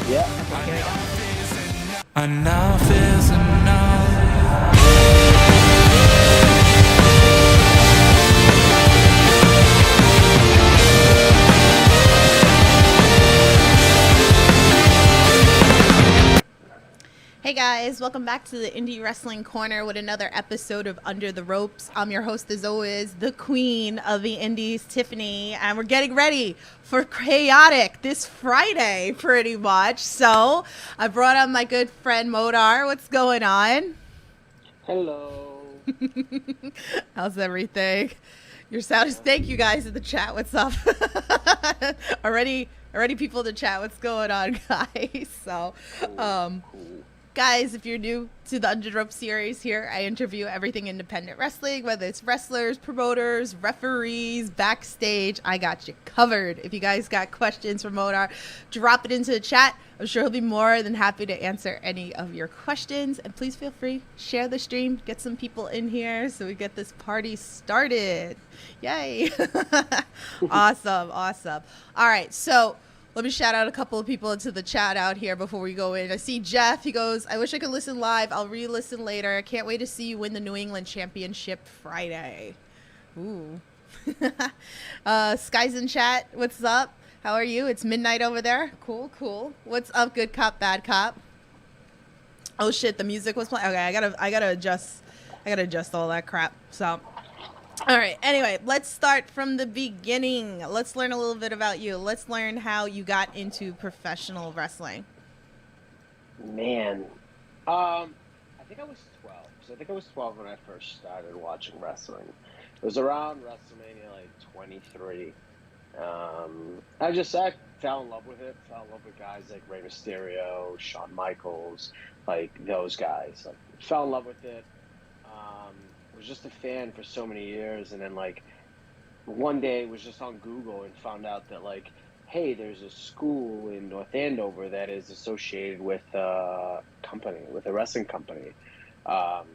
Yeah. Okay, here we go. Enough is enough. Hey guys, welcome back to the Indie Wrestling Corner with another episode of Under the Ropes. I'm your host as always, the queen of the indies, Tiffany, and we're getting ready for Chaotic this Friday, pretty much. So I brought on my good friend Mortar. What's going on? Hello. How's everything? Your sound is, thank you guys in the chat. What's up? already people in the chat. What's going on, guys? So, Cool. guys, if you're new to the Under the Rope series here, I interview everything independent wrestling, whether it's wrestlers, promoters, referees, backstage. I got you covered. If you guys got questions for Mortar, drop it into the chat. I'm sure he'll be more than happy to answer any of your questions. And please feel free, share the stream, get some people in here so we get this party started. Yay. Awesome. All right, so let me shout out a couple of people into the chat out here before we go in. I see Jeff. He goes, I wish I could listen live. I'll re-listen later. I can't wait to see you win the New England Championship Friday. Ooh. Sky's in chat. What's up? How are you? It's midnight over there. Cool. What's up, good cop, bad cop? Oh shit, the music was playing. Okay, I gotta adjust all that crap. So, all right. Anyway, let's start from the beginning. Let's learn a little bit about you. Let's learn how you got into professional wrestling. Man. I think I was 12. So I think I was 12 when I first started watching wrestling. It was around WrestleMania, like 23. I fell in love with it. Fell in love with guys like Rey Mysterio, Shawn Michaels, like those guys. Like, fell in love with it. Was just a fan for so many years, and then like one day was just on Google and found out that like, hey, there's a school in North Andover that is associated with a wrestling company. That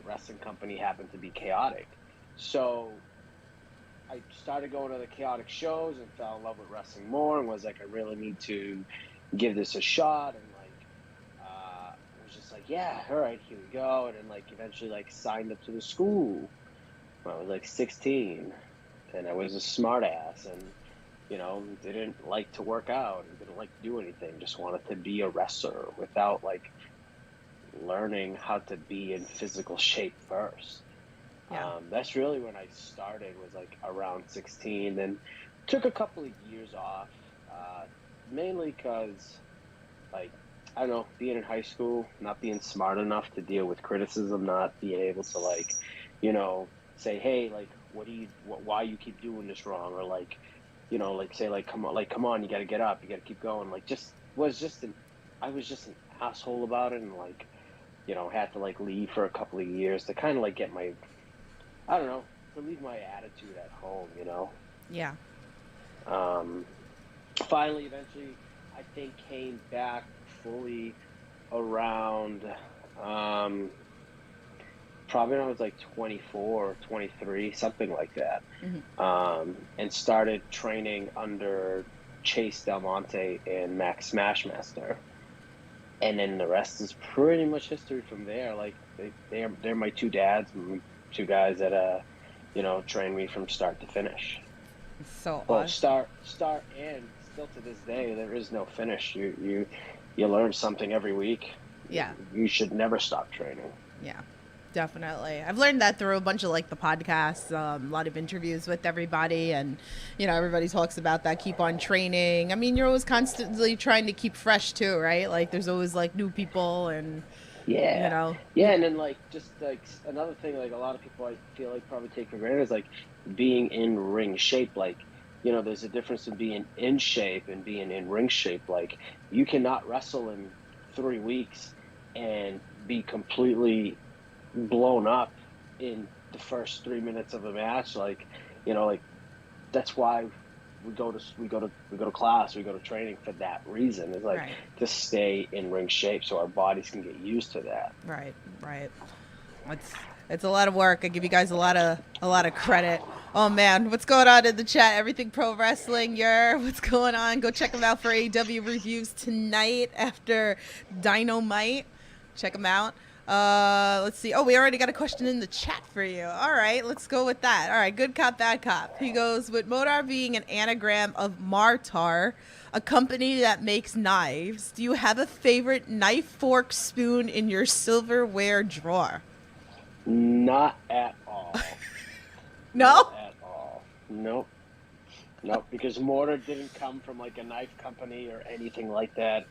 wrestling company happened to be Chaotic. So I started going to the Chaotic shows and fell in love with wrestling more, and was like, I really need to give this a shot, and like, yeah, all right, here we go. And then like eventually like signed up to the school when I was like 16, and I was a smart ass, and didn't like to work out and didn't like to do anything, just wanted to be a wrestler without like learning how to be in physical shape first. Yeah. That's really when I started, was like around 16, and took a couple of years off, mainly because like, I don't know, being in high school, not being smart enough to deal with criticism, not being able to like, say, hey, like, why you keep doing this wrong, or like, say like, come on, you got to get up, you got to keep going. Like, I was just an asshole about it, and like, had to like leave for a couple of years to kind of like get my, I don't know, to leave my attitude at home, Yeah. Finally, eventually, I think came back fully around probably when I was like 24 or 23, something like that. Mm-hmm. And started training under Chase Del Monte and Max Smashmaster, and then the rest is pretty much history from there. Like they're my two dads, two guys that trained me from start to finish. So well, awesome. start and still to this day there is no finish. You learn something every week. Yeah. You should never stop training. Yeah, definitely. I've learned that through a bunch of like the podcasts, a lot of interviews with everybody, and everybody talks about that. Keep on training. I mean, you're always constantly trying to keep fresh too, right? Like there's always like new people, and yeah, and then like just like another thing, like a lot of people I feel like probably take for granted is like being in ring shape. Like there's a difference in being in shape and being in ring shape. Like you cannot wrestle in 3 weeks and be completely blown up in the first 3 minutes of a match. Like that's why we go to class, we go to training for that reason. It's like right. To stay in ring shape so our bodies can get used to that. Right. It's a lot of work. I give you guys a lot of credit. Oh man, what's going on in the chat? Everything Pro Wrestling, what's going on? Go check them out for AEW reviews tonight after Dynamite. Check them out. Let's see. Oh, we already got a question in the chat for you. All right, let's go with that. All right, good cop, bad cop. He goes, with Mortar being an anagram of Mortar, a company that makes knives, do you have a favorite knife, fork, spoon in your silverware drawer? Not at all. No? Not at all. Nope. Nope, because Mortar didn't come from like a knife company or anything like that.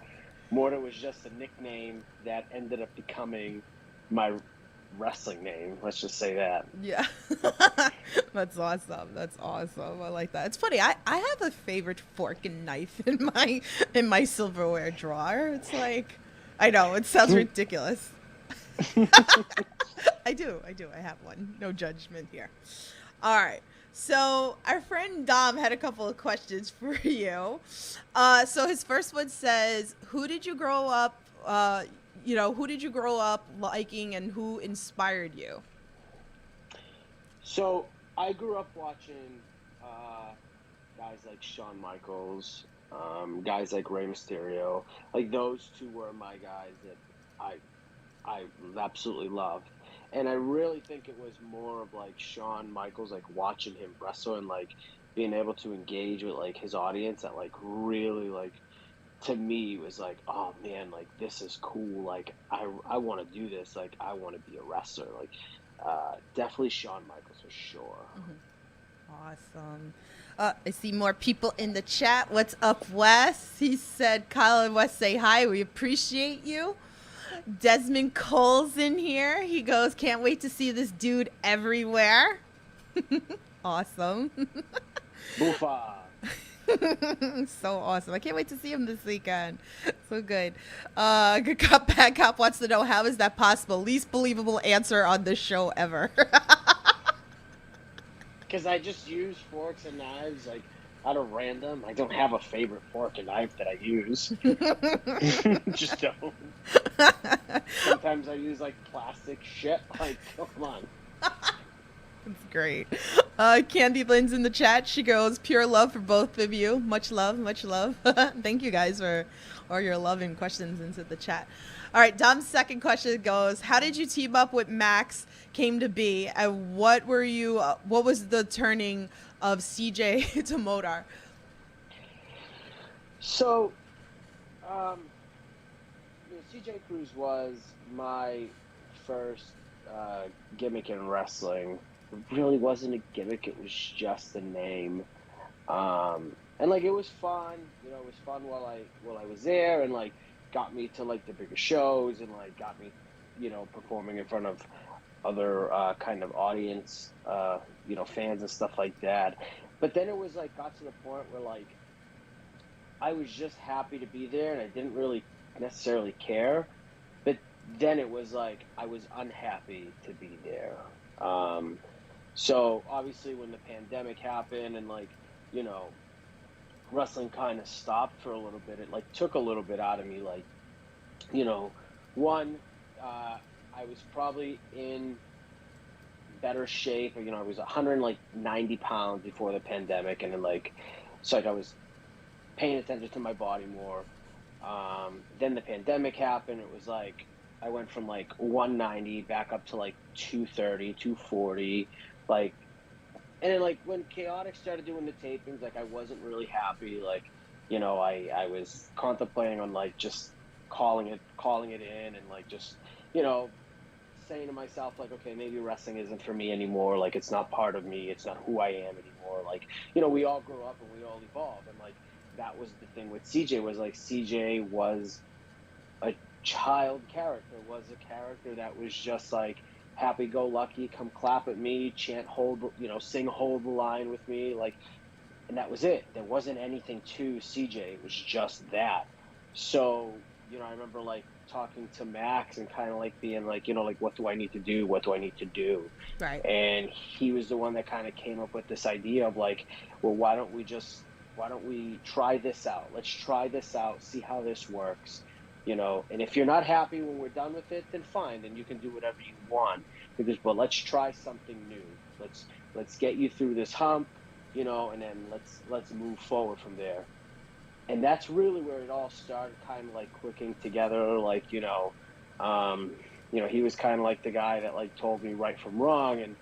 Mortar was just a nickname that ended up becoming my wrestling name. Let's just say that. Yeah. That's awesome. That's awesome. I like that. It's funny. I have a favorite fork and knife in my silverware drawer. It's like, I know, it sounds ridiculous. I do. I have one. No judgment here. All right. So our friend Dom had a couple of questions for you. So his first one says, who did you grow up liking and who inspired you? So I grew up watching guys like Shawn Michaels, guys like Rey Mysterio. Like those two were my guys that I absolutely loved. And I really think it was more of like Shawn Michaels, like watching him wrestle and like being able to engage with like his audience that like really like to me was like, oh man, like this is cool. Like I want to do this. Like I want to be a wrestler. Like definitely Shawn Michaels for sure. Mm-hmm. Awesome. I see more people in the chat. What's up, Wes? He said, Kyle and Wes say hi. We appreciate you. Desmond Cole's in here. He goes, can't wait to see this dude everywhere. Awesome. Boofa. So awesome. I can't wait to see him this weekend. So good. Good cop, bad cop wants to know, how is that possible? Least believable answer on this show ever. Because I just use forks and knives like out of random. I don't have a favorite fork and knife that I use. Just don't. Sometimes I use like plastic shit. Like, come on. That's great. Candy Lynn's in the chat. She goes, pure love for both of you. Much love, much love. Thank you guys for all your love and questions into the chat. All right, Dom's second question goes, how did you team up with Max came to be, and what was the turning of CJ to Mortar? So, CJ Cruz was my first gimmick in wrestling. It really wasn't a gimmick, it was just a name. And like it was fun, you know, it was fun while I was there, and like got me to like the bigger shows and like got me, you know, performing in front of other kind of audience, you know, fans and stuff like that. But then it was like got to the point where like I was just happy to be there and I didn't really necessarily care. But then it was like I was unhappy to be there. So obviously when the pandemic happened and like, you know, wrestling kind of stopped for a little bit, it like took a little bit out of me. Like, you know, one, I was probably in better shape. You know, I was 190 pounds before the pandemic, and then like, so like I was paying attention to my body more. Then the pandemic happened. It was like I went from like 190 back up to like 230, 240, like, and then like when Chaotic started doing the tapings, like I wasn't really happy. Like, you know, I was contemplating on like just calling it in, and like just, you know, saying to myself like, okay, maybe wrestling isn't for me anymore. Like it's not part of me. It's not who I am anymore. Like, you know, we all grow up and we all evolve, and like that was the thing with CJ, was like CJ was a child character, was a character that was just like happy-go-lucky, come clap at me, chant sing hold the line with me, like, and that was it. There wasn't anything to CJ. It was just that. So, you know, I remember like talking to Max and kind of like being like, you know, like, what do I need to do? What do I need to do? Right. And he was the one that kind of came up with this idea of like, well, why don't we try this out? Let's try this out, see how this works. and if you're not happy when we're done with it, then fine, then you can do whatever you want. But let's try something new. Let's get you through this hump, and then let's move forward from there. And that's really where it all started, kind of like clicking together. He was kind of like the guy that like told me right from wrong, and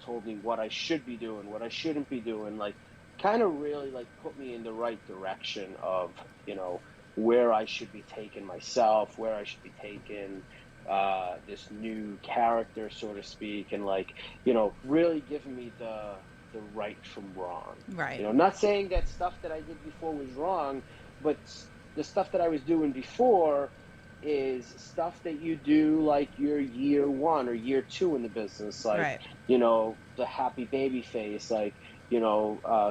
told me what I should be doing, what I shouldn't be doing, like kind of really like put me in the right direction of where I should be taking myself, where I should be taking this new character, so to speak, and like really giving me the right from wrong. Right. Not saying that stuff that I did before was wrong, but the stuff that I was doing before is stuff that you do like your year 1 or year 2 in the business, like right. The happy baby face, like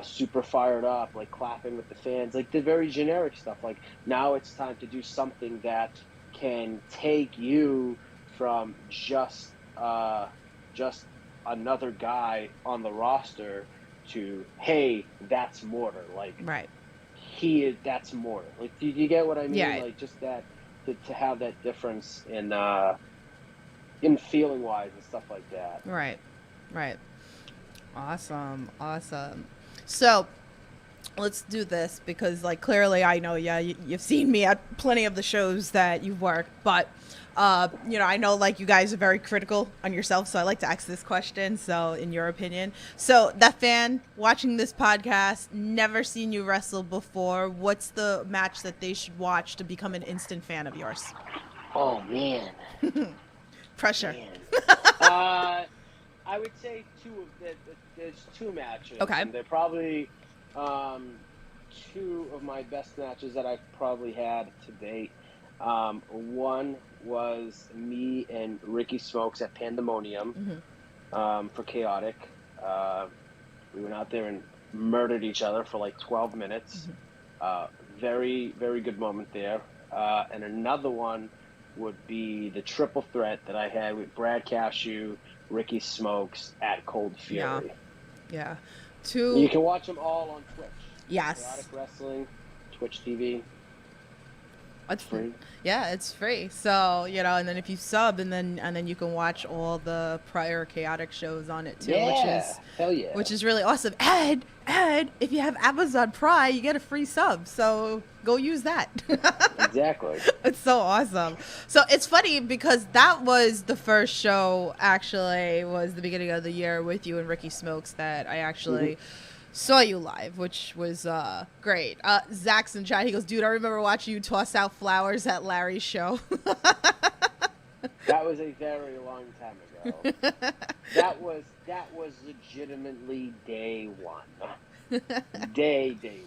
super fired up, like clapping with the fans, like the very generic stuff. Like now it's time to do something that can take you from just another guy on the roster to, hey, that's Mortar. Like right. That's Mortar. Like, do you get what I mean? Yeah. Like just that to have that difference in feeling wise and stuff like that. Right. Awesome. So let's do this, because like clearly I know, you've seen me at plenty of the shows that you've worked, but I know like you guys are very critical on yourself, so I like to ask this question. So in your opinion, so that fan watching this podcast, never seen you wrestle before, what's the match that they should watch to become an instant fan of yours? Oh man. Pressure. Man. I would say there's 2 matches. Okay. And they're probably 2 of my best matches that I've probably had to date. One was me and Ricky Smokes at Pandemonium for Chaotic. We went out there and murdered each other for like 12 minutes. Very, very good moment there. And another one would be the triple threat that I had with Brad Cashew, Ricky Smokes at Cold Fury. Yeah. You can watch them all on Twitch. Yes. Chaotic Wrestling, Twitch TV. It's free. Yeah, it's free. So, and then if you sub, and then you can watch all the prior Chaotic shows on it too, Hell yeah. Which is really awesome. And if you have Amazon Prime, you get a free sub. So go use that. Exactly. It's so awesome. So it's funny because that was the first show, actually, was the beginning of the year with you and Ricky Smokes that I actually saw you live, which was great. Zach's in chat, he goes, dude, I remember watching you toss out flowers at Larry's show. That was a very long time ago. That was legitimately day 1. Day 1.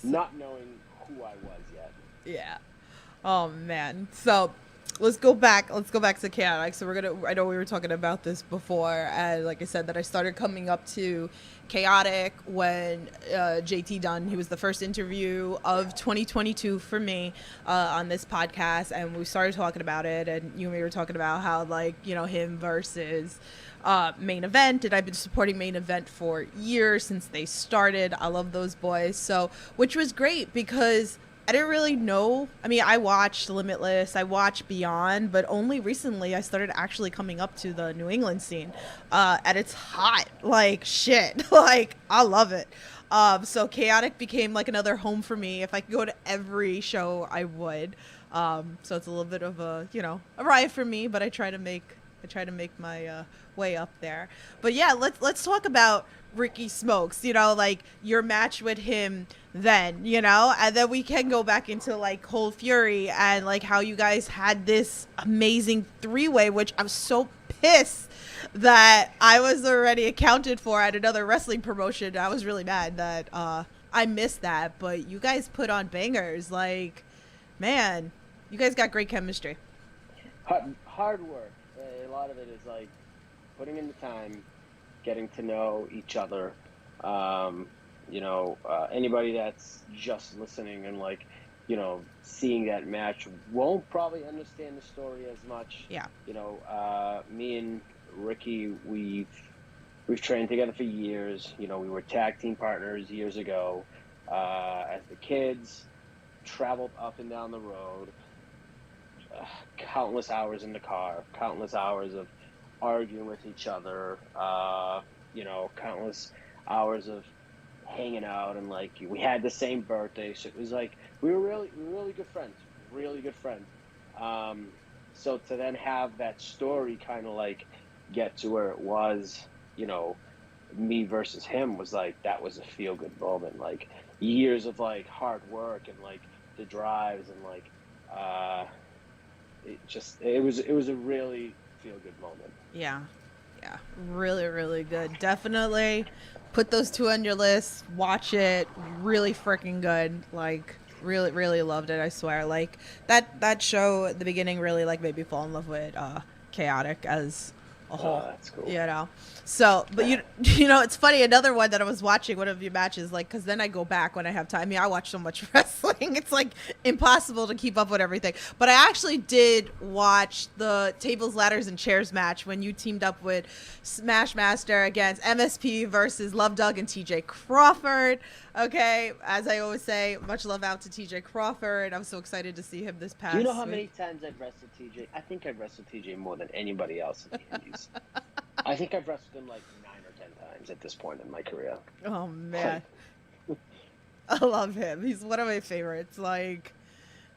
Not knowing who I was yet. Yeah. Oh man. So let's go back to Chaotic. So I know we were talking about this before, and like I said, that I started coming up to Chaotic when JT Dunn, he was the first interview of 2022 for me on this podcast, and we started talking about it, and you and me were talking about how, like, him versus Main Event, and I've been supporting Main Event for years since they started. I love those boys, so which was great because I didn't really know. I mean, I watched Limitless, I watched Beyond, but only recently I started actually coming up to the New England scene. And it's hot, like shit. Like, I love it. So Chaotic became like another home for me. If I could go to every show, I would. So it's a little bit of a ride for me, but I try to make my way up there. But yeah, let's talk about Ricky Smokes, like your match with him then, and then we can go back into like Cold Fury and like how you guys had this amazing 3-way, which I'm so pissed that I was already accounted for at another wrestling promotion. I was really mad that I missed that, but you guys put on bangers. Like, man, you guys got great chemistry. Hard work. A lot of it is like putting in the time, getting to know each other. Anybody that's just listening and like, seeing that match won't probably understand the story as much. Yeah. Me and Ricky, we've trained together for years. We were tag team partners years ago as the kids. traveled up and down the road, countless hours in the car, countless hours of arguing with each other, countless hours of hanging out, and like we had the same birthday, so it was like we were really good friends, really good friends. So to then have that story kind of like get to where it was, me versus him, was like, that was a feel good moment. Like years of like hard work and like the drives and like it was a really feel good moment. Yeah. Really, really good. Definitely put those two on your list. Watch it. Really freaking good. Like, really, really loved it. I swear. Like that show at the beginning really like made me fall in love with Chaotic as a whole. That's cool. So, but it's funny. Another one that I was watching, one of your matches, like, because then I go back when I have time. I mean, I watch so much wrestling, it's like impossible to keep up with everything. But I actually did watch the tables, ladders, and chairs match when you teamed up with Smash Master against MSP versus Love Doug and TJ Crawford. Okay, as I always say, much love out to TJ Crawford. I'm so excited to see him this past Do you know how week. many times I've wrestled TJ? I think I've wrestled TJ more than anybody else in the Indies. I think I've wrestled him like 9 or 10 times at this point in my career. Oh, man. I love him. He's one of my favorites. Like,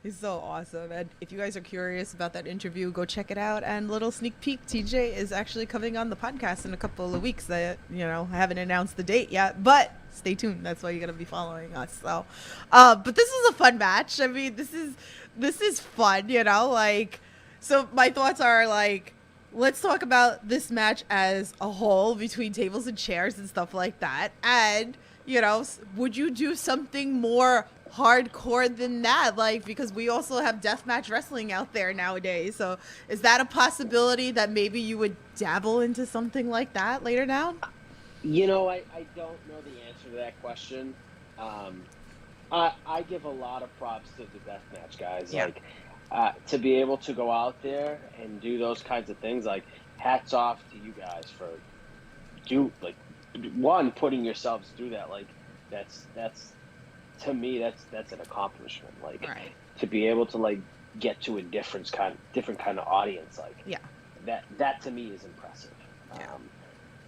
he's so awesome. And if you guys are curious about that interview, go check it out. And little sneak peek, TJ is actually coming on the podcast in a couple of weeks. I haven't announced the date yet, but stay tuned. That's why you're going to be following us. So, but this is a fun match. I mean, this is fun, like, so my thoughts are like, let's talk about this match as a whole between tables and chairs and stuff like that. And, would you do something more hardcore than that? Like, because we also have Deathmatch Wrestling out there nowadays. So is that a possibility that maybe you would dabble into something like that later down? I don't know the answer to that question. I give a lot of props to the Deathmatch guys. Yeah. Like, to be able to go out there and do those kinds of things, like, hats off to you guys for putting yourselves through that. Like, that's to me, that's an accomplishment. Like, right. To be able to like get to a different kind of audience, like, yeah, that to me is impressive. Yeah.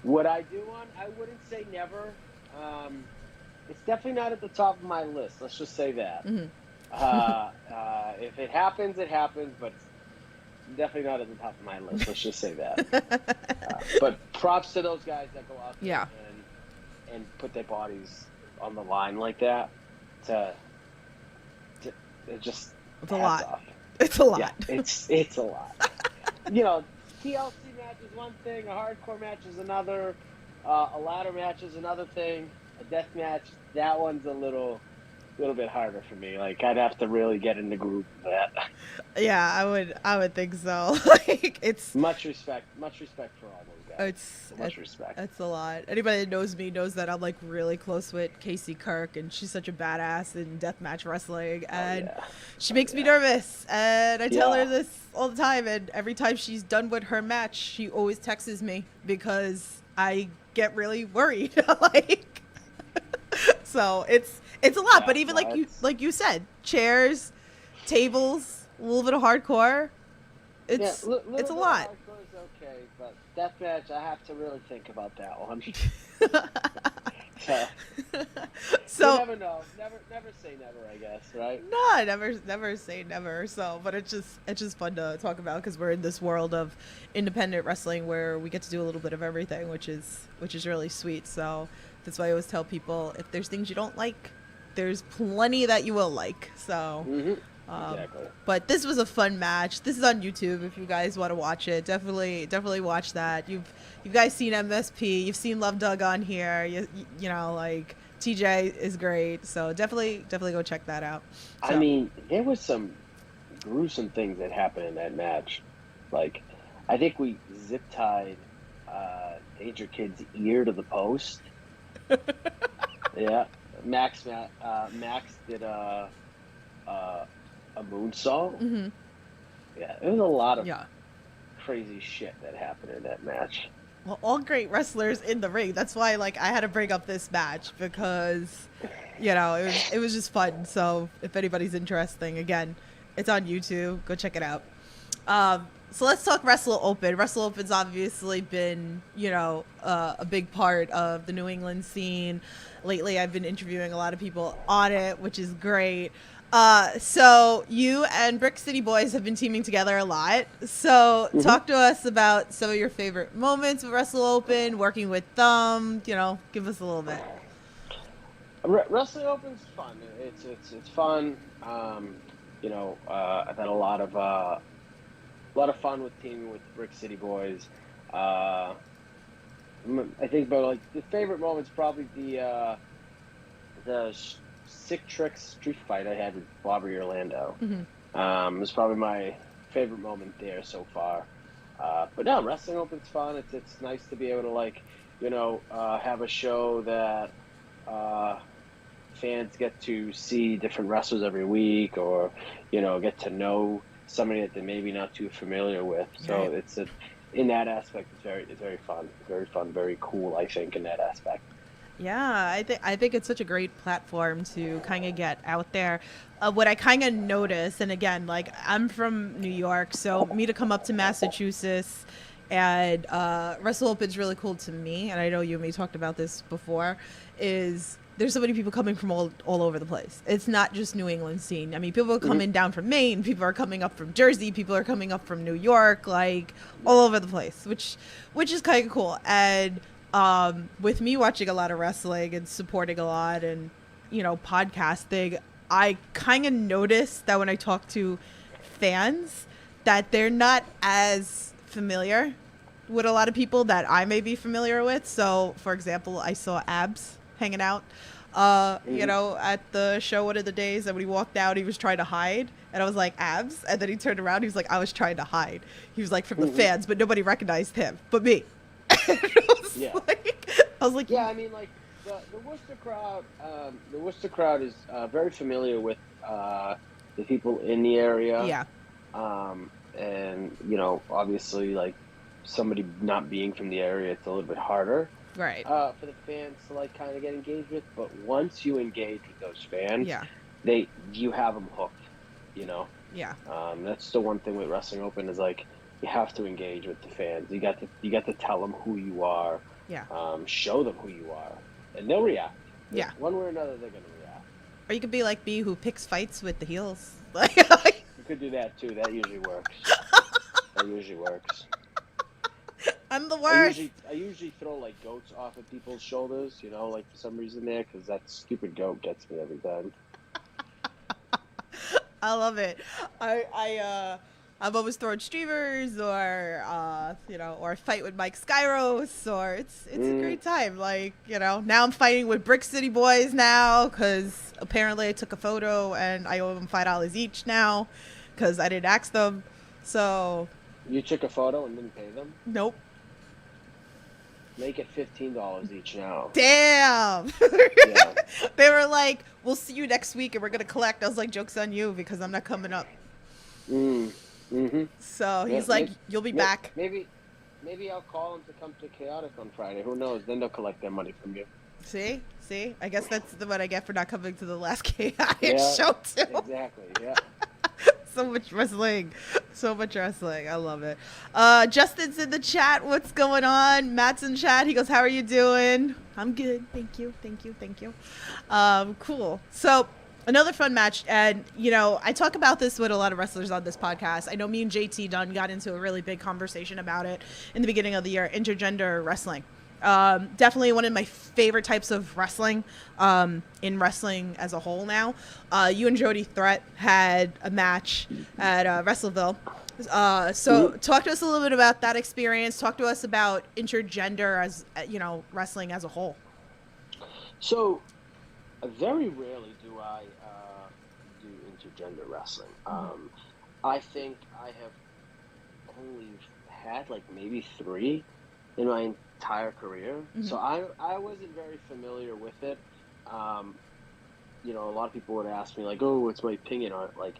Would I do one? I wouldn't say never. It's definitely not at the top of my list. Let's just say that. Mm-hmm. If it happens, it happens, but it's definitely not at the top of my list. Let's just say that. But props to those guys that go out there and put their bodies on the line like that. It's a lot. Off. It's a lot. Yeah, it's a lot. TLC match is one thing, a hardcore match is another, a ladder match is another thing, a death match, that one's a little bit harder for me. Like, I'd have to really get in the groove of that. Yeah, I would think so. Like, it's much respect for all those guys. Much respect. It's a lot. Anybody that knows me knows that I'm like really close with Casey Kirk, and she's such a badass in Deathmatch Wrestling, and she makes me nervous. And I tell her this all the time, and every time she's done with her match, she always texts me because I get really worried. Like, so it's a lot. But even like you said, chairs, tables, a little bit of hardcore. It's a lot. Hardcore is okay, but Deathmatch, I have to really think about that one. So you never know. Never say never, I guess, right? No, never say never. So, but it's just fun to talk about because we're in this world of independent wrestling where we get to do a little bit of everything, which is really sweet. So that's why I always tell people, if there's things you don't like, there's plenty that you will like. So, exactly. But this was a fun match. This is on YouTube if you guys want to watch it. Definitely watch that. You've guys seen MSP. You've seen Love Doug on here. You know, like, TJ is great. So definitely go check that out. So, I mean, there was some gruesome things that happened in that match. Like, I think we zip tied Danger Kid's ear to the post. Yeah. Max did a moonsault. Mm-hmm. Yeah, there was a lot of crazy shit that happened in that match. Well, all great wrestlers in the ring. That's why, like, I had to bring up this match because, it was just fun. So if anybody's interested, again, it's on YouTube. Go check it out. So let's talk Wrestle Open. Wrestle Open's obviously been, a big part of the New England scene. Lately, I've been interviewing a lot of people on it, which is great. So you and Brick City Boys have been teaming together a lot. So talk to us about some of your favorite moments of Wrestle Open, working with them. Give us a little bit. Wrestling Open's fun. It's fun. I've had a lot of fun with teaming with Brick City Boys. I think, but like the favorite moment's probably the Sick Tricks street fight I had with Bobby Orlando. It was probably my favorite moment there so far. But no, Wrestling Open's fun. It's nice to be able to have a show that fans get to see different wrestlers every week, or get to know somebody that they're maybe not too familiar with. So right. In that aspect, it's very fun, very cool. I think in that aspect. Yeah, I think it's such a great platform to kind of get out there. What I kind of notice, and again, like I'm from New York, so me to come up to Massachusetts and Wrestle Open's really cool to me, and I know you and me talked about this before, is there's so many people coming from all over the place. It's not just New England scene. I mean, people are coming down from Maine, people are coming up from Jersey, people are coming up from New York, like all over the place, which is kind of cool. And with me watching a lot of wrestling and supporting a lot and, podcasting, I kind of noticed that when I talk to fans that they're not as familiar with a lot of people that I may be familiar with. So, for example, I saw Abs hanging out, at the show one of the days, and when he walked out, he was trying to hide, and I was like, Abs? And then he turned around, he was like, I was trying to hide. He was like, from the fans, but nobody recognized him, but me. I was like, yeah, I mean, like the Worcester crowd is very familiar with the people in the area. Yeah. And obviously, like somebody not being from the area, it's a little bit harder, right? For the fans to like kind of get engaged with. But once you engage with those fans, yeah, you have them hooked. Yeah. That's the one thing with Wrestling Open is like you have to engage with the fans. You got to tell them who you are. Yeah. Show them who you are, and they'll react. Yeah. One way or another, they're gonna react. Or you could be like me, who picks fights with the heels. You could do that too. That usually works. I'm the worst. I usually throw like goats off of people's shoulders, like for some reason there, because that stupid goat gets me every time. I love it. I've always thrown streamers, or or a fight with Mike Skyros, or it's a great time. Like, now I'm fighting with Brick City Boys now, because apparently I took a photo and I owe them $5 each now, because I didn't ask them. So you took a photo and didn't pay them? Nope. Make it $15 each now. Damn. Yeah. They were like, we'll see you next week and we're gonna collect. I was like, joke's on you, because I'm not coming up. So he's like, you'll be back. Maybe I'll call him to come to Chaotic on Friday. Who knows? Then they'll collect their money from you. See? I guess that's what I get for not coming to the last Chaotic show too. Exactly. Yeah. So much wrestling. I love it. Justin's in the chat. What's going on? Matt's in chat. He goes, how are you doing? I'm good. Thank you. Cool. So another fun match. And, I talk about this with a lot of wrestlers on this podcast. I know me and JT Dunn got into a really big conversation about it in the beginning of the year, intergender wrestling. Definitely one of my favorite types of wrestling, in wrestling as a whole now. You and Jody Threat had a match at Wrestleville. So talk to us a little bit about that experience. Talk to us about intergender as, wrestling as a whole. So very rarely do I do intergender wrestling. I think I have only had like maybe 3 in my entire career. So I wasn't very familiar with it. A lot of people would ask me like, oh, what's my opinion on it? Like,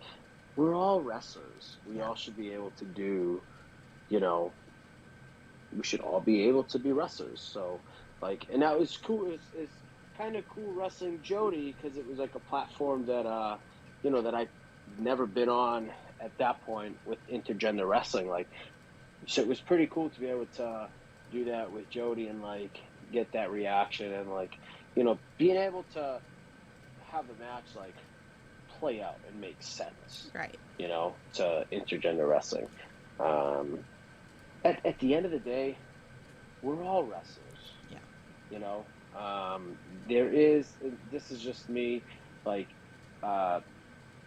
we're all wrestlers. We all should be able to do, we should all be able to be wrestlers. So like, and that was cool. It's kind of cool wrestling Jody because it was like a platform that that I'd never been on at that point with intergender wrestling. Like, so it was pretty cool to be able to do that with Jody and like get that reaction and like being able to have the match like play out and make sense, Right. To intergender wrestling. At the end of the day, we're all wrestlers. Yeah. There is, this is just me, like,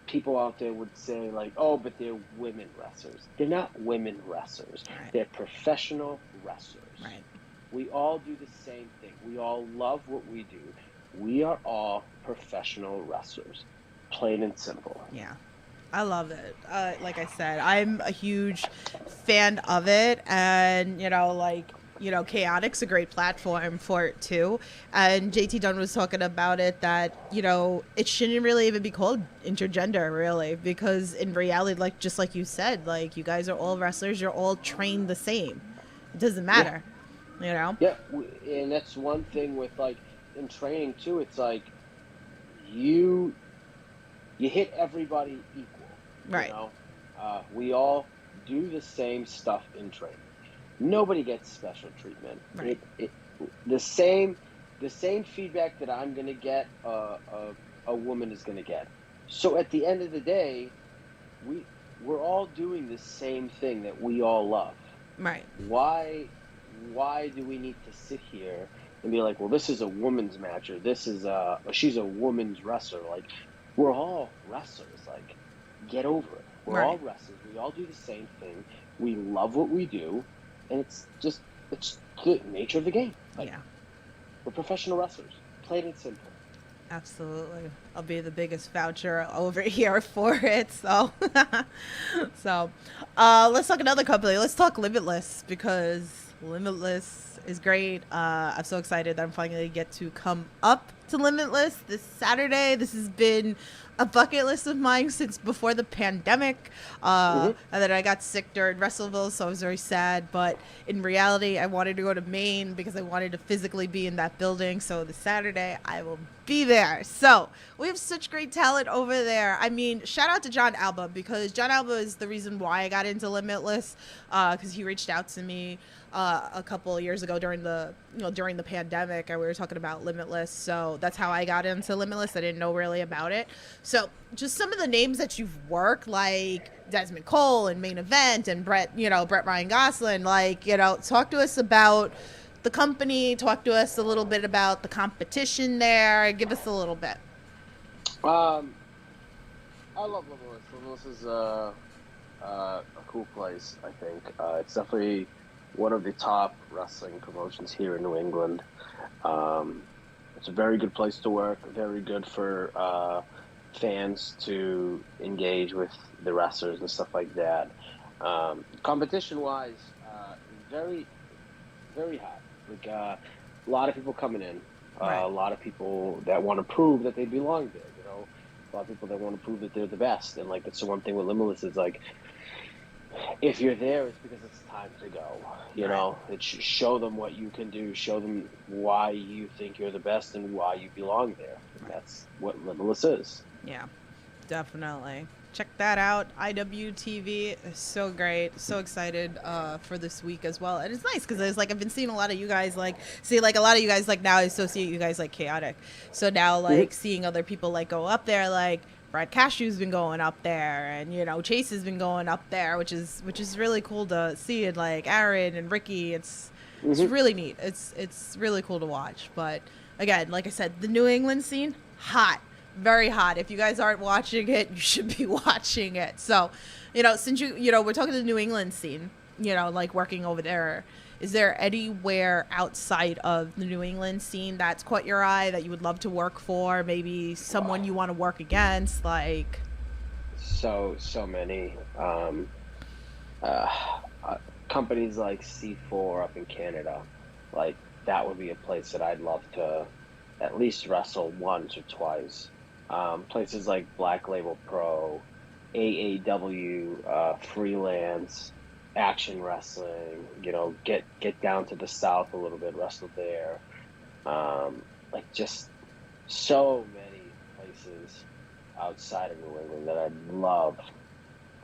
people out there would say like, oh, but they're women wrestlers. They're not women wrestlers. Right. They're professional wrestlers. Right. We all do the same thing. We all love what we do. We are all professional wrestlers, plain and simple. Yeah. I love it. Like I said, I'm a huge fan of it, and Chaotic's a great platform for it too. And JT Dunn was talking about it that it shouldn't really even be called intergender, really, because in reality, just like you said, like you guys are all wrestlers, you're all trained the same. It doesn't matter, Yeah, and that's one thing with like in training too. It's like you hit everybody equal. Right. We all do the same stuff in training. Nobody gets special treatment. Right. The same feedback that I'm gonna get, a woman is gonna get. So at the end of the day, we're all doing the same thing that we all love. Right. Why do we need to sit here and be like, well, this is a woman's match, or this is she's a woman's wrestler? Like, we're all wrestlers. Like, get over it. We're all wrestlers. We all do the same thing. We love what we do, and it's the nature of the game. Like, Yeah. We're professional wrestlers. Plain and simple. Absolutely. I'll be the biggest voucher over here for it. So, let's talk another company. Let's talk Limitless, because Limitless is great. I'm so excited that I'm finally get to come up to Limitless this Saturday. This has been a bucket list of mine since before the pandemic. And then I got sick during Wrestleville, so I was very sad. But in reality, I wanted to go to Maine because I wanted to physically be in that building. So this Saturday, I will be there. So we have such great talent over there. I mean, shout out to John Alba, because John Alba is the reason why I got into Limitless, because he reached out to me a couple of years ago during the pandemic, and we were talking about Limitless. So that's how I got into Limitless. I didn't know really about it. So just some of the names that you've worked, like Desmond Cole and Main Event and Brett Ryan Gosselin, talk to us about the company, talk to us a little bit about the competition there. Give us a little bit. I love Limitless. Limitless is a cool place, I think. It's definitely one of the top wrestling promotions here in New England. It's a very good place to work, very good for fans to engage with the wrestlers and stuff like that. Competition-wise, very, very hot. Like, a lot of people coming in, a lot of people that want to prove that they belong there. A lot of people that want to prove that they're the best. And like, that's the one thing with Limitless is like, if you're there, it's because it's time to go. It's show them what you can do, show them why you think you're the best and why you belong there. And that's what Limitless is. Yeah, definitely. Check that out. IWTV is so great. So excited for this week as well. And it's nice because it's like I've been seeing a lot of you guys a lot of you guys now I associate you guys like Chaotic. So now seeing other people go up there, like Brad Cashew's been going up there, and Chase has been going up there, which is really cool to see. And like Aaron and Ricky, it's really neat. It's really cool to watch. But again, like I said, the New England scene, hot. Very hot. If you guys aren't watching it, you should be watching it. So, since we're talking the New England scene, working over there, is there anywhere outside of the New England scene that's caught your eye that you would love to work for? Maybe someone you want to work against, like? So many. Companies like C4 up in Canada, like that would be a place that I'd love to at least wrestle once or twice. Places like Black Label Pro, AAW, Freelance, action wrestling, get down to the South a little bit, wrestle there. Like just so many places outside of New England that I'd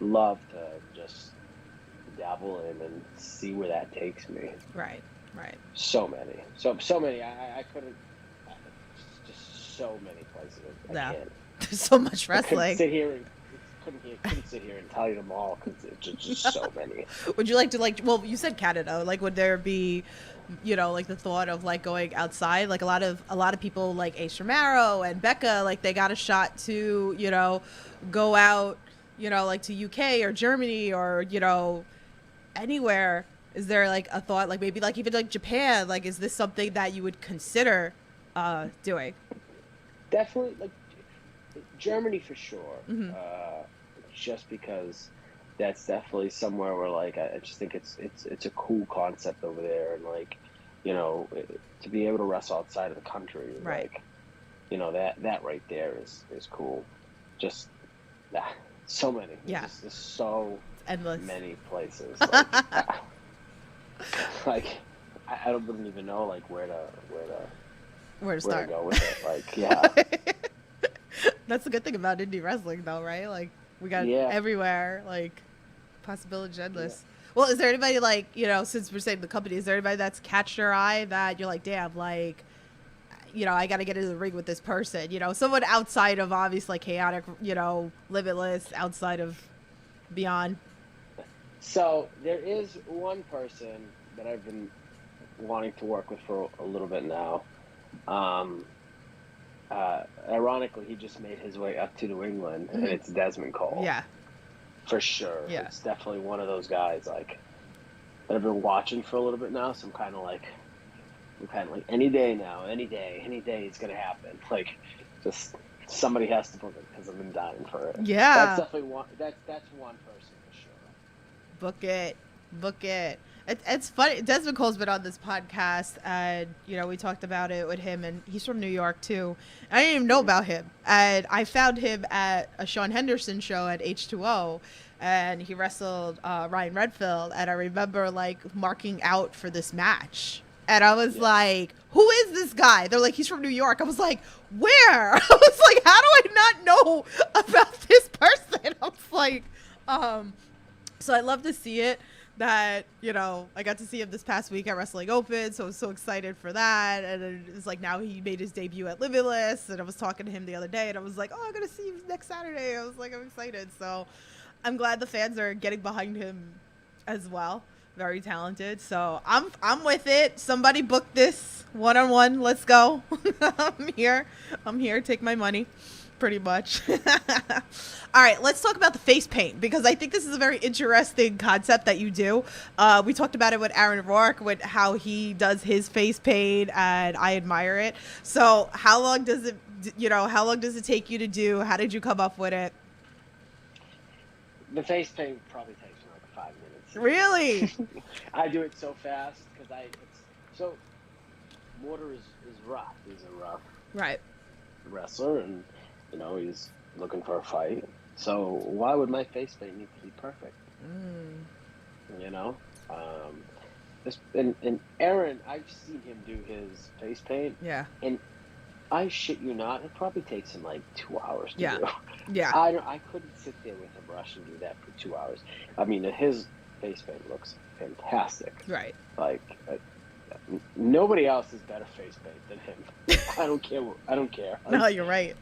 love to just dabble in and see where that takes me. Right. So many. I couldn't. Just so many places. I can't. There's so much wrestling. Couldn't sit here and tell you them all because it's just so many. Would you like to well, you said Canada. Like, would there be, like the thought of like going outside? Like a lot of people like Ace Romero and Becca, like they got a shot to, go out, like to UK or Germany or, anywhere. Is there like a thought, like maybe like even like Japan? Like, is this something that you would consider doing? Definitely, like Germany for sure. Mm-hmm. Just because that's definitely somewhere where like I just think it's a cool concept over there, and like to be able to wrestle outside of the country, right? Like that right there is cool. Just so many, just so endless, many places. Like, I wouldn't even know like where to start. Go with it. Like, yeah. That's the good thing about indie wrestling, though, right? Like, we got everywhere, like, possibilities endless. Yeah. Well, is there anybody, like, since we're saying the company, is there anybody that's catched your eye that you're like, damn, like, I got to get into the ring with this person? Someone outside of, obviously, like, Chaotic, Limitless, outside of Beyond? So, there is one person that I've been wanting to work with for a little bit now. Ironically, he just made his way up to New England, and it's Desmond Cole. Yeah, for sure. Yeah, it's definitely one of those guys like that I've been watching for a little bit now. So I'm kind of like any day it's gonna happen. Like, just somebody has to book it because I've been dying for it. Yeah, that's definitely one. That's one person for sure. Book it. It's funny. Desmond Cole's been on this podcast, and we talked about it with him, and he's from New York too. I didn't even know about him, and I found him at a Sean Henderson show at H2O, and he wrestled Ryan Redfield, and I remember like marking out for this match, and I was like, "Who is this guy?" They're like, "He's from New York." I was like, "Where?" I was like, "How do I not know about this person?" I was like, so I love to see it. That I got to see him this past week at Wrestling Open, so I was so excited for that. And it was like, now he made his debut at Limitless, and I was talking to him the other day, and I was like, oh, I'm gonna see him next Saturday. I was like, I'm excited. So I'm glad the fans are getting behind him as well. Very talented. So I'm with it. Somebody book this one-on-one. Let's go. I'm here. Take my money. Pretty much. All right, let's talk about the face paint, because I think this is a very interesting concept that you do. We talked about it with Aaron Rourke, with how he does his face paint, and I admire it. So how long does it take you to do? How did you come up with it? The face paint probably takes me like 5 minutes. Really? I do it so fast because so Mortar is rough. He's a rough wrestler, and he's looking for a fight. So why would my face paint need to be perfect? And Aaron, I've seen him do his face paint. Yeah. And I shit you not, it probably takes him like 2 hours to do. Yeah. I couldn't sit there with a brush and do that for 2 hours. I mean, his face paint looks fantastic. Right. Like, nobody else has better face paint than him. I don't care. No, you're right.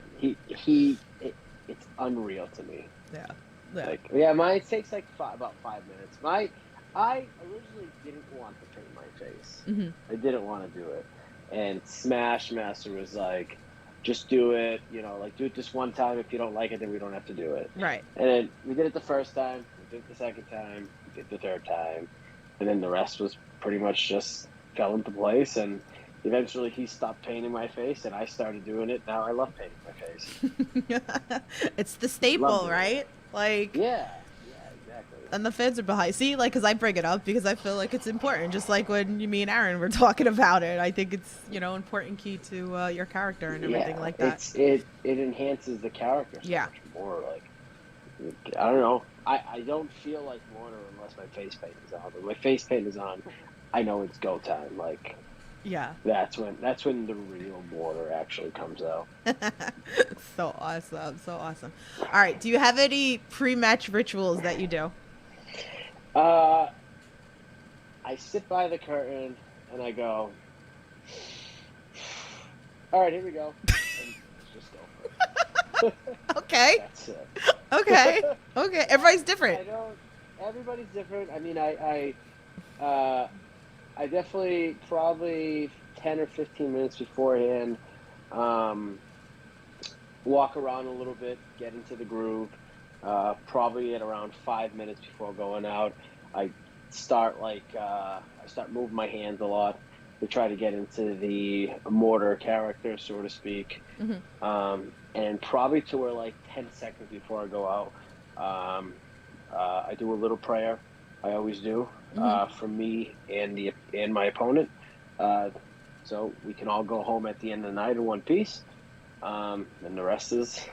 It's unreal to me. Yeah. Mine takes like about 5 minutes. I originally didn't want to paint my face. Mm-hmm. I didn't want to do it, and Smash Master was like, "Just do it. Like do it this one time. If you don't like it, then we don't have to do it." Right. And then we did it the first time. We did it the second time. We did it the third time, and then the rest was pretty much just fell into place. And eventually he stopped painting my face, and I started doing it. Now I love painting my face. It's the staple, right? Like, yeah, exactly. And the fans are behind. See, like, because I bring it up because I feel like it's important. Just like when me and Aaron were talking about it, I think it's important key to your character and everything like that. It enhances the character so much more. Like, I don't know. I don't feel like Mortar unless my face paint is on. When my face paint is on, I know it's go time. Like Yeah. that's when the real Mortar actually comes out. So awesome. So awesome. All right. Do you have any pre-match rituals that you do? Uh, I sit by the curtain and I go, all right, here we go, and let's just go for it. Okay. That's it. Okay. Okay. Everybody's different. I don't. Everybody's different. I mean, I definitely probably 10 or 15 minutes beforehand, um, walk around a little bit, get into the groove. Probably at around 5 minutes before going out, I start I start moving my hands a lot to try to get into the Mortar character, so to speak. And probably to where 10 seconds before I go out, I do a little prayer. I always do, for me and my opponent, so we can all go home at the end of the night in one piece. And the rest is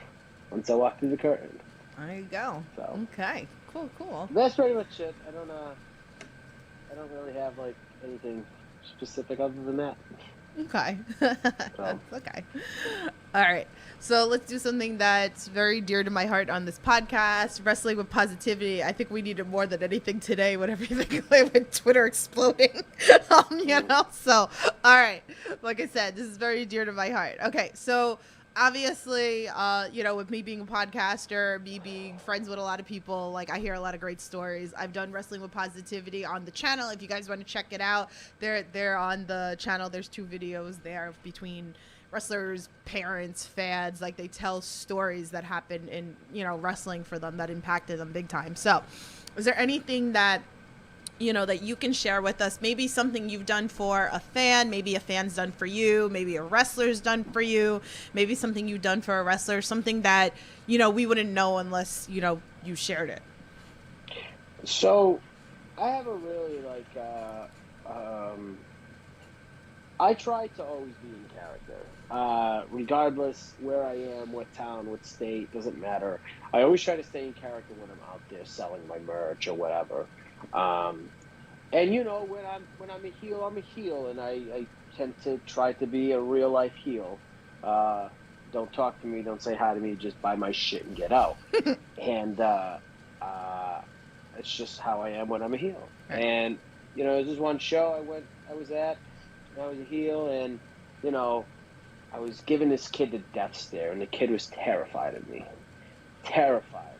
once I walk through the curtain. There you go. So okay. Cool. that's pretty much it. I don't really have anything specific other than that. Okay. So. That's okay. All right. So let's do something that's very dear to my heart on this podcast, Wrestling with Positivity. I think we need it more than anything today with everything with Twitter exploding. So, all right. Like I said, this is very dear to my heart. Okay. So obviously, with me being a podcaster, me being friends with a lot of people, I hear a lot of great stories. I've done Wrestling with Positivity on the channel. If you guys want to check it out, they're on the channel. There's 2 videos there between wrestlers, parents, fans. They tell stories that happened in, wrestling for them that impacted them big time. So is there anything that that you can share with us? Maybe something you've done for a fan, maybe a fan's done for you, maybe a wrestler's done for you, maybe something you've done for a wrestler, something that, we wouldn't know unless, you shared it. So I have a really I try to always be in character, regardless where I am, what town, what state, doesn't matter. I always try to stay in character when I'm out there selling my merch or whatever. And when I'm a heel, I'm a heel, and I tend to try to be a real life heel. Don't talk to me, don't say hi to me, just buy my shit and get out. And it's just how I am when I'm a heel. Right. And there's this one show I was at, and I was a heel, and I was giving this kid the death stare, and the kid was terrified of me. Terrified,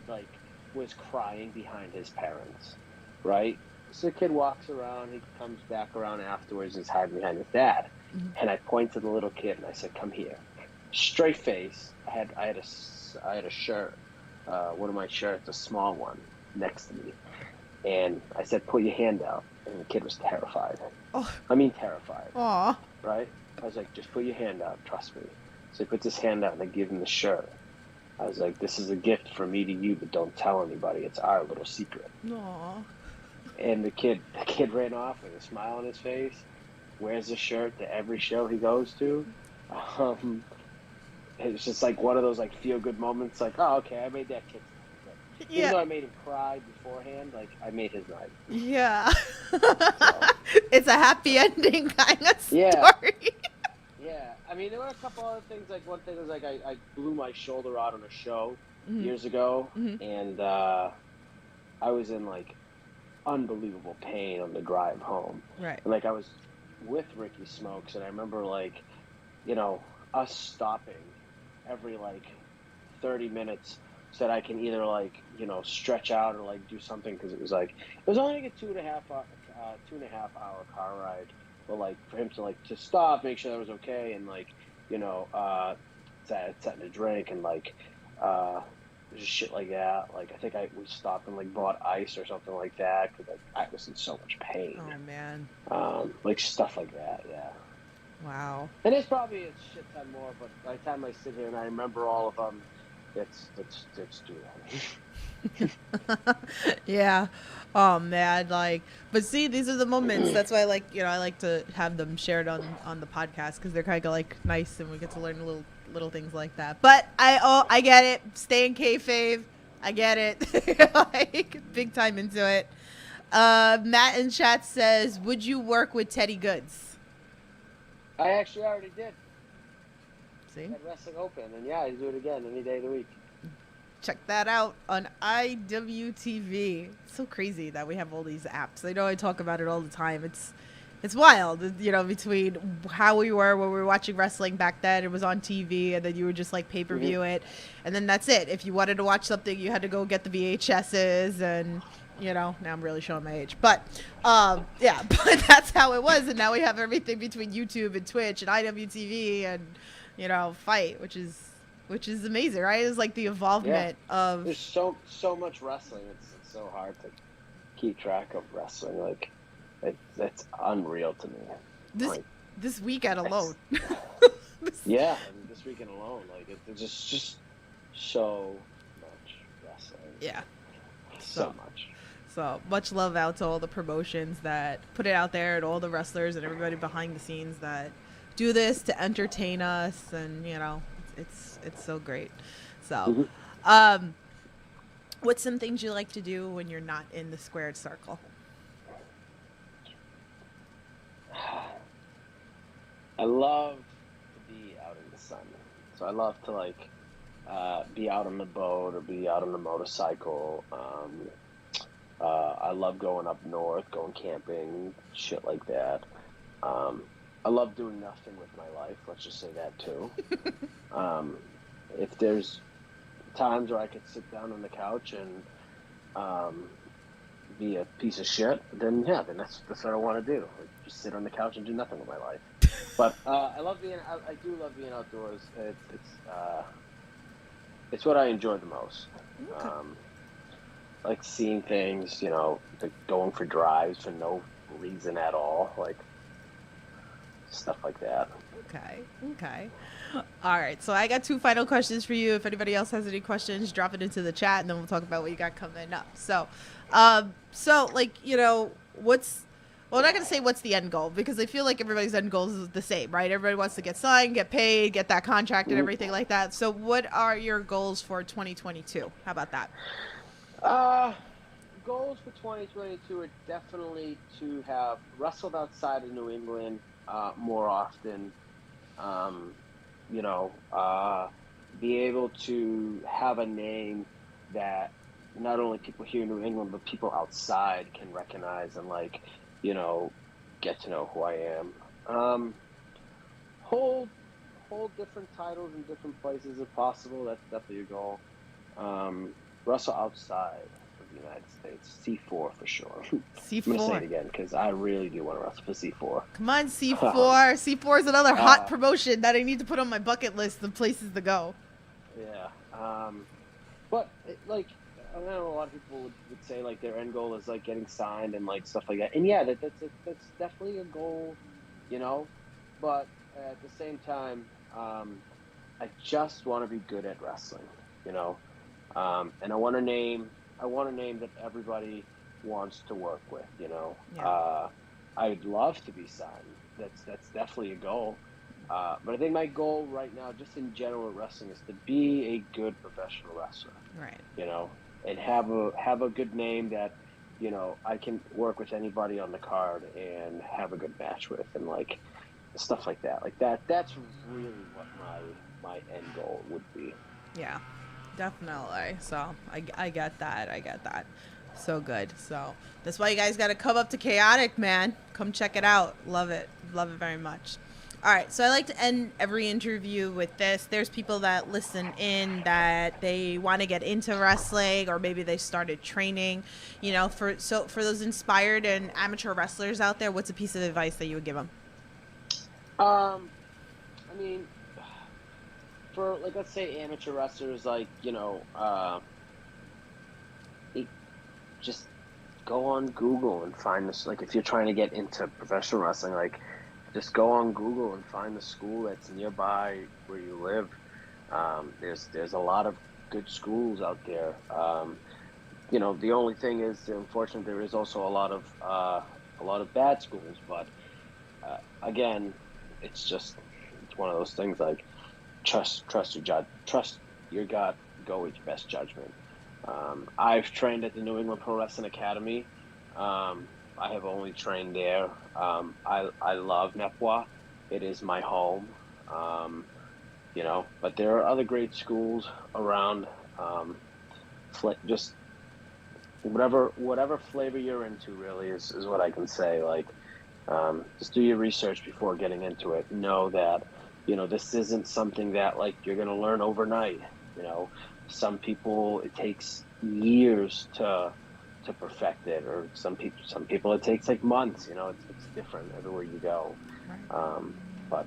was crying behind his parents. Right? So the kid walks around, he comes back around afterwards, and he's hiding behind his dad. And I point to the little kid and I said, "Come here." Straight face. I had a shirt, one of my shirts, a small one, next to me. And I said, "Put your hand out." And the kid was terrified. Oh. I mean terrified. Aw. Right? I was like, "Just put your hand out, trust me." So he puts his hand out and I give him the shirt. I was like, "This is a gift from me to you, but don't tell anybody. It's our little secret." Aw. And the kid ran off with a smile on his face, wears the shirt to every show he goes to. It's just one of those feel good moments. Oh, okay, I made that kid's night. Even though I made him cry beforehand, I made his night. Yeah. So. It's a happy ending kind of story. Yeah. I mean, there were a couple other things. One thing was I blew my shoulder out on a show years ago, and I was in unbelievable pain on the drive home. Right. And, I was with Ricky Smokes, and I remember us stopping every 30 minutes so that I can either stretch out or do something, because it was only a 2.5 hour car ride, but for him to stop, make sure that was okay, and setting a drink and just shit like that. I think we stopped and bought ice or something like that, because I was in so much pain. Oh man. Stuff like that. Yeah. Wow. And there's probably a shit ton more, but by the time I sit here and I remember all of them, it's too long. Yeah. Oh man, but see, these are the moments. That's why I like to have them shared on the podcast, because they're kind of nice, and we get to learn little things like that. But I get it. Stay in kayfabe. I get it. Like, big time into it. Matt in chat says, would you work with Teddy Goods? I actually already did. See? At Wrestling Open, and yeah, I do it again any day of the week. Check that out on IWTV. It's so crazy that we have all these apps. I know I talk about it all the time. It's wild, you know, between how we were when we were watching wrestling back then. It was on TV, and then you would just like pay-per-view it, and then that's it. If you wanted to watch something, you had to go get the VHSs, and you know, now I'm really showing my age, but yeah, but that's how it was. And now we have everything between YouTube and Twitch and IWTV and, you know, Fight, which is amazing, right? It's like the involvement of. There's so much wrestling. It's so hard to keep track of wrestling. Like, that's unreal to me. This weekend alone. Yeah, I mean, this weekend alone, like it's just so much wrestling. Yeah. So much. So much love out to all the promotions that put it out there, and all the wrestlers and everybody behind the scenes that do this to entertain us, and you know, it's so great. So, what's some things you like to do when you're not in the squared circle? I love to be out in the sun. So I love to like be out on the boat or be out on the motorcycle. I love going up north, going camping, shit like that. I love doing nothing with my life. Let's just say that too. If there's times where I could sit down on the couch and be a piece of shit, then yeah, then that's what I want to do. Like, just sit on the couch and do nothing with my life. But I do love being outdoors. It's what I enjoy the most. Okay. Like seeing things, you know, like going for drives for no reason at all, like stuff like that. Okay. All right. So I got 2 final questions for you. If anybody else has any questions, drop it into the chat, and then we'll talk about what you got coming up. So, like, you know, well, I'm not going to say what's the end goal, because I feel like everybody's end goal is the same, right? Everybody wants to get signed, get paid, get that contract and everything like that. So what are your goals for 2022? How about that? Goals for 2022 are definitely to have wrestled outside of New England more often. You know, be able to have a name that not only people here in New England, but people outside can recognize and, like, you know, get to know who I am. Hold different titles in different places if possible. That's definitely a goal. Wrestle outside of the United States. C4 for sure. C4. I'm going to say it again because I really do want to wrestle for C4. Come on, C4. C4 is another hot promotion that I need to put on my bucket list of places to go. Yeah. But, like, I know a lot of people would say, like, their end goal is, like, getting signed and, like, stuff like that. And, yeah, that's definitely a goal, you know. But at the same time, I just want to be good at wrestling, you know. And I want a name that everybody wants to work with, you know. Yeah. I'd love to be signed. That's definitely a goal. But I think my goal right now, just in general with wrestling, is to be a good professional wrestler. Right. You know, and have a good name that, you know, I can work with anybody on the card and have a good match with, and like stuff like that. Like that's really what my end goal would be. Yeah, definitely. So I get that. So good. So that's why you guys got to come up to Chaotic, man. Come check it out. Love it very much. All right, so I like to end every interview with this. There's people that listen in that they want to get into wrestling, or maybe they started training. You know, for those inspired and amateur wrestlers out there, what's a piece of advice that you would give them? I mean, for, like, let's say amateur wrestlers, like, you know, just go on Google and find this. Like, if you're trying to get into professional wrestling, like, just go on Google and find the school that's nearby where you live. There's a lot of good schools out there. You know, the only thing is, unfortunately, there is also a lot of bad schools. But again, it's one of those things, like, trust your gut, go with your best judgment. I've trained at the New England Pro Wrestling Academy. I have only trained there. I love Nepwa. It is my home. But there are other great schools around. Just whatever flavor you're into, really is what I can say. Like, just do your research before getting into it. Know that this isn't something that like you're gonna learn overnight. Some people it takes years to perfect it, or some people it takes like months. It's different everywhere you go. But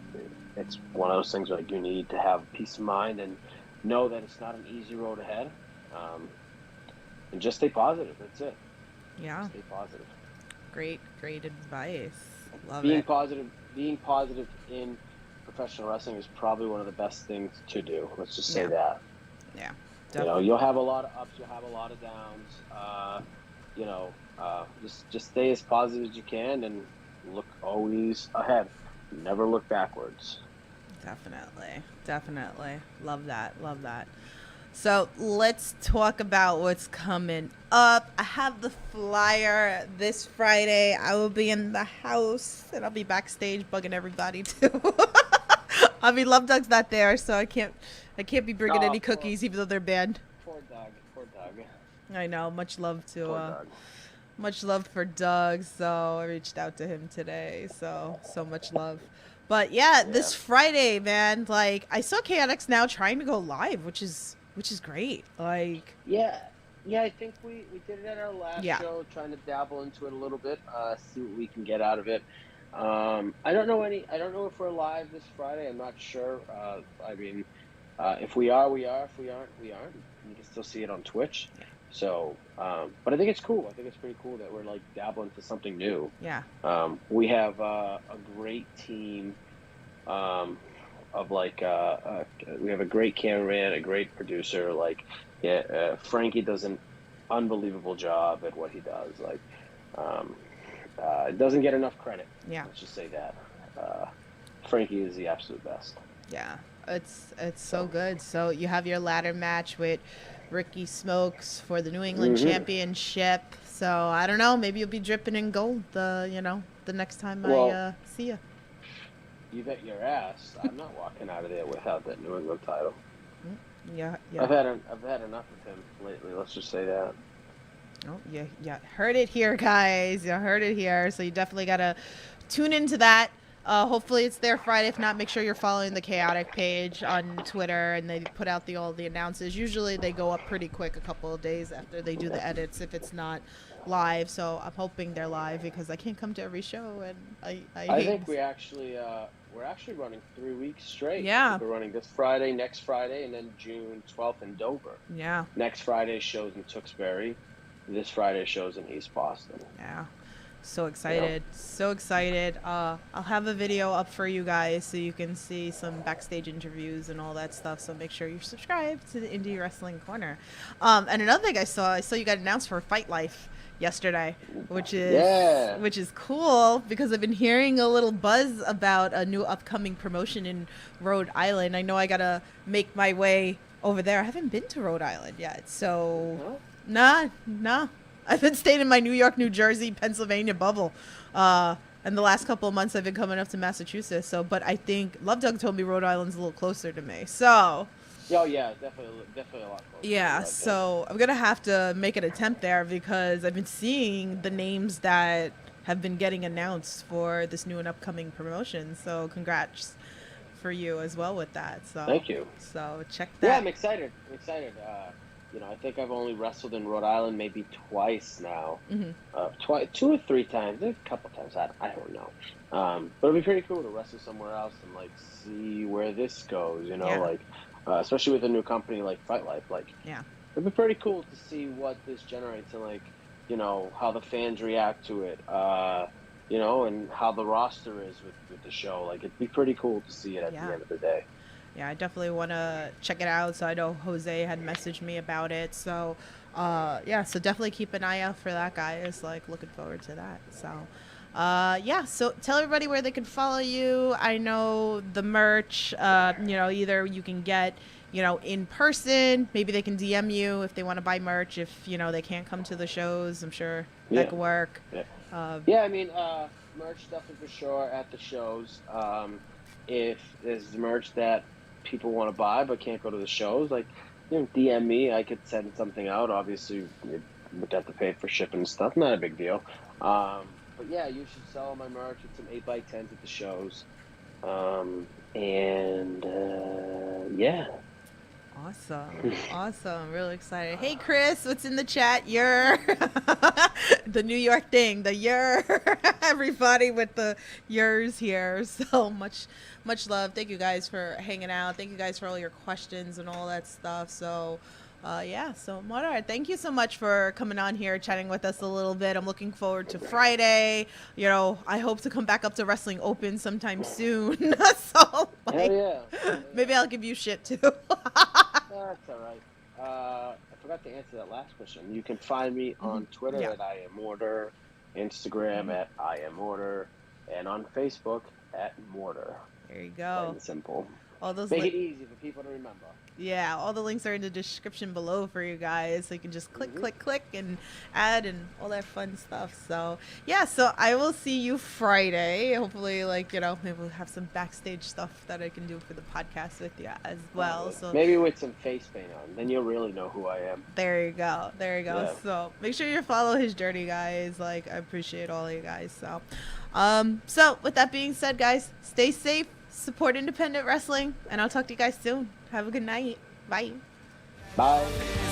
it's one of those things where like you need to have peace of mind and know that it's not an easy road ahead. And just stay positive. That's it. Yeah. Stay positive. Great advice. Love Being it. Being positive in professional wrestling is probably one of the best things to do. Let's just say that. Yeah. Definitely. You'll have a lot of ups, you'll have a lot of downs. Just stay as positive as you can and look always ahead. Never look backwards. Definitely. Love that. So let's talk about what's coming up. I have the flyer this Friday. I will be in the house and I'll be backstage bugging everybody too. I mean, Love Doug's not there, so I can't be bringing any cookies, even though they're banned. Poor Doug. I know. Much love Doug. Much love for Doug. So I reached out to him today. So much love. But yeah, this Friday, man. Like, I saw KNX now trying to go live, which is great. Like, yeah, I think we did it at our last show, trying to dabble into it a little bit, see what we can get out of it. I don't know if we're live this Friday. I'm not sure. If we are, we are. If we aren't, we aren't. You can still see it on Twitch. So, but I think it's cool. I think it's pretty cool that we're like dabbling into something new. Yeah. We have a great team. We have a great cameraman, a great producer. Frankie does an unbelievable job at what he does. It doesn't get enough credit. Yeah. Let's just say that. Frankie is the absolute best. Yeah, it's so good. So you have your ladder match with Ricky Smokes for the New England Championship. So I don't know, maybe you'll be dripping in gold. The next time I see you. You bet your ass. I'm not walking out of there without that New England title. Yeah. I've had enough of him lately. Let's just say that. Oh, yeah. Heard it here, guys. You heard it here. So you definitely gotta tune into that. Hopefully it's there Friday. If not, make sure you're following the Chaotic page on Twitter, and they put out all the announces. Usually they go up pretty quick, a couple of days after they do the edits, if it's not live. So I'm hoping they're live because I can't come to every show, and I think we're actually running 3 weeks straight. Yeah. We're running this Friday, next Friday, and then June 12th in Dover. Yeah. Next Friday shows in Tewksbury. This Friday shows in East Boston. Yeah. So excited. So excited. I'll have a video up for you guys so you can see some backstage interviews and all that stuff. So make sure you're subscribed to the Indie Wrestling Corner. And another thing I saw you got announced for Fight Life yesterday, which is cool because I've been hearing a little buzz about a new upcoming promotion in Rhode Island. I know I gotta make my way over there. I haven't been to Rhode Island yet, so nah. I've been staying in my New York, New Jersey, Pennsylvania bubble. And the last couple of months I've been coming up to Massachusetts. So, but I think Love Doug told me Rhode Island's a little closer to me. So. Oh yeah, definitely a lot closer. Yeah, so I'm gonna have to make an attempt there because I've been seeing the names that have been getting announced for this new and upcoming promotion. So congrats for you as well with that. So thank you. So check that. Yeah, I'm excited. I think I've only wrestled in Rhode Island maybe twice now. Mm-hmm. 2 or 3 times, a couple times. I don't know. But it'd be pretty cool to wrestle somewhere else and see where this goes. Especially with a new company like Fight Life. It'd be pretty cool to see what this generates and how the fans react to it. And how the roster is with the show. It'd be pretty cool to see it at the end of the day. Yeah, I definitely want to check it out. So I know Jose had messaged me about it. So, so definitely keep an eye out for that, guys. Looking forward to that. So, so tell everybody where they can follow you. I know the merch, either you can get in person. Maybe they can DM you if they want to buy merch. If they can't come to the shows, I'm sure that could work. Yeah, I mean, merch definitely for sure at the shows. If there's merch that people want to buy but can't go to the shows, like, DM me. I could send something out. Obviously, you would have to pay for shipping and stuff. Not a big deal. But yeah, you should sell my merch. It's some 8x10s at the shows. Yeah. Awesome. Really excited. Hey, Chris, what's in the chat? You're the New York thing, the everybody with the yours here. So much love. Thank you guys for hanging out. Thank you guys for all your questions and all that stuff. So so Mortar, thank you so much for coming on here, chatting with us a little bit. I'm looking forward to Friday. I hope to come back up to Wrestling Open sometime soon. So maybe I'll give you shit too. That's all right. I forgot to answer that last question. You can find me on Twitter at I am Mortar, Instagram at I am Mortar, and on Facebook at Mortar. There you go. Plain and simple. All those Make it easy for people to remember. Yeah, all the links are in the description below for you guys, so you can just click and add and all that fun stuff. So so I will see you Friday. Hopefully, maybe we'll have some backstage stuff that I can do for the podcast with you as well. So maybe with some face paint on, then you'll really know who I am. There you go. Yeah. So make sure you follow his journey, guys. I appreciate all of you guys. So so with that being said, guys, stay safe, support independent wrestling, and I'll talk to you guys soon. Have a good night. Bye. Bye.